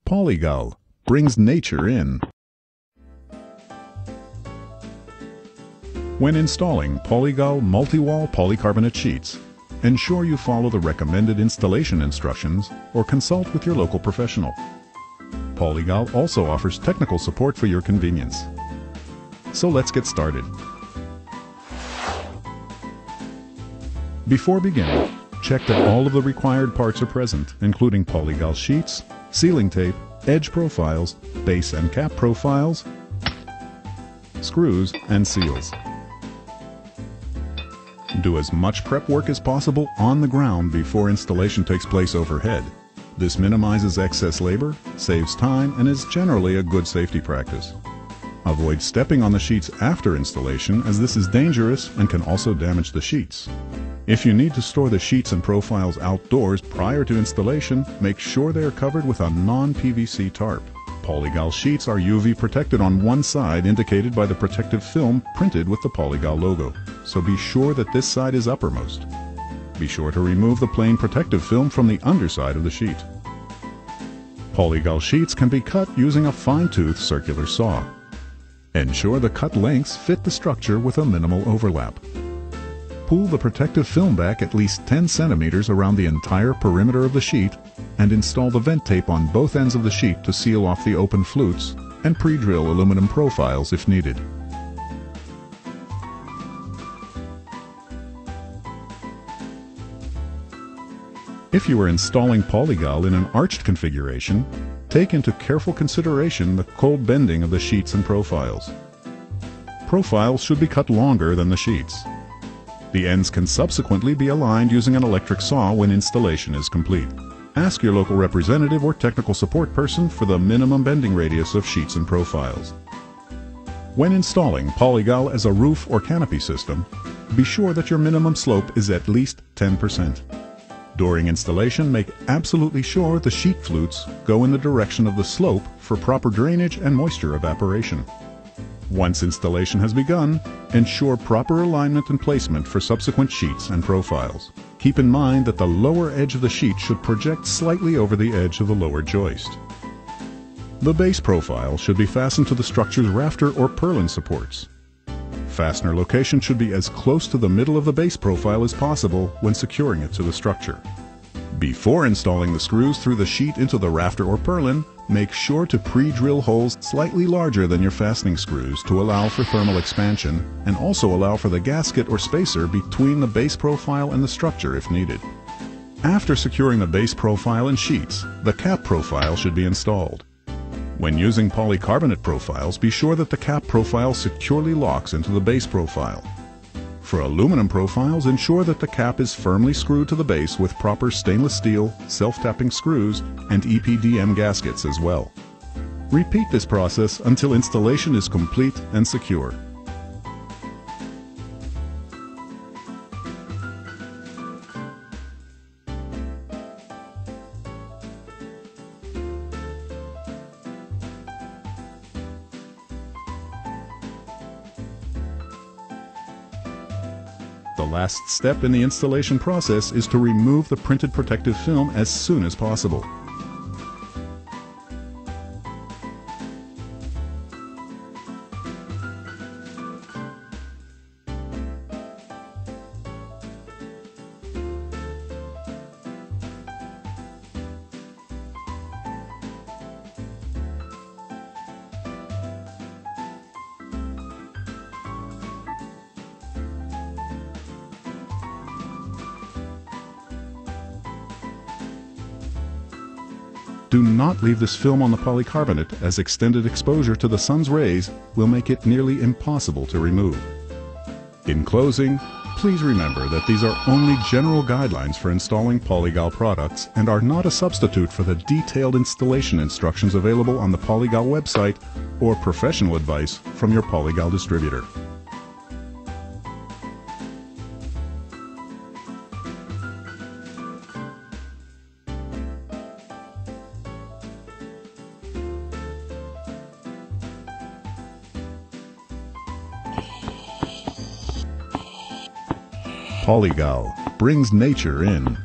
Polygal brings nature in. When installing Polygal multi-wall polycarbonate sheets, ensure you follow the recommended installation instructions or consult with your local professional. Polygal also offers technical support for your convenience. So let's get started. Before beginning, check that all of the required parts are present, including Polygal sheets, sealing tape, edge profiles, base and cap profiles, screws, and seals. Do as much prep work as possible on the ground before installation takes place overhead. This minimizes excess labor, saves time, and is generally a good safety practice. Avoid stepping on the sheets after installation, as this is dangerous and can also damage the sheets. If you need to store the sheets and profiles outdoors prior to installation, make sure they are covered with a non-PVC tarp. Polygal sheets are UV protected on one side, indicated by the protective film printed with the Polygal logo, so be sure that this side is uppermost. Be sure to remove the plain protective film from the underside of the sheet. Polygal sheets can be cut using a fine-tooth circular saw. Ensure the cut lengths fit the structure with a minimal overlap. Pull the protective film back at least 10 centimeters around the entire perimeter of the sheet and install the vent tape on both ends of the sheet to seal off the open flutes and pre-drill aluminum profiles if needed. If you are installing Polygal in an arched configuration, take into careful consideration the cold bending of the sheets and profiles. Profiles should be cut longer than the sheets. The ends can subsequently be aligned using an electric saw when installation is complete. Ask your local representative or technical support person for the minimum bending radius of sheets and profiles. When installing Polygal as a roof or canopy system, be sure that your minimum slope is at least 10%. During installation, make absolutely sure the sheet flutes go in the direction of the slope for proper drainage and moisture evaporation. Once installation has begun, ensure proper alignment and placement for subsequent sheets and profiles. Keep in mind that the lower edge of the sheet should project slightly over the edge of the lower joist. The base profile should be fastened to the structure's rafter or purlin supports. Fastener location should be as close to the middle of the base profile as possible when securing it to the structure. Before installing the screws through the sheet into the rafter or purlin, make sure to pre-drill holes slightly larger than your fastening screws to allow for thermal expansion and also allow for the gasket or spacer between the base profile and the structure if needed. After securing the base profile and sheets, the cap profile should be installed. When using polycarbonate profiles, be sure that the cap profile securely locks into the base profile. For aluminum profiles, ensure that the cap is firmly screwed to the base with proper stainless steel, self-tapping screws, and EPDM gaskets as well. Repeat this process until installation is complete and secure. The last step in the installation process is to remove the printed protective film as soon as possible. Do not leave this film on the polycarbonate, as extended exposure to the sun's rays will make it nearly impossible to remove. In closing, please remember that these are only general guidelines for installing Polygal products and are not a substitute for the detailed installation instructions available on the Polygal website or professional advice from your Polygal distributor. Polygal brings nature in.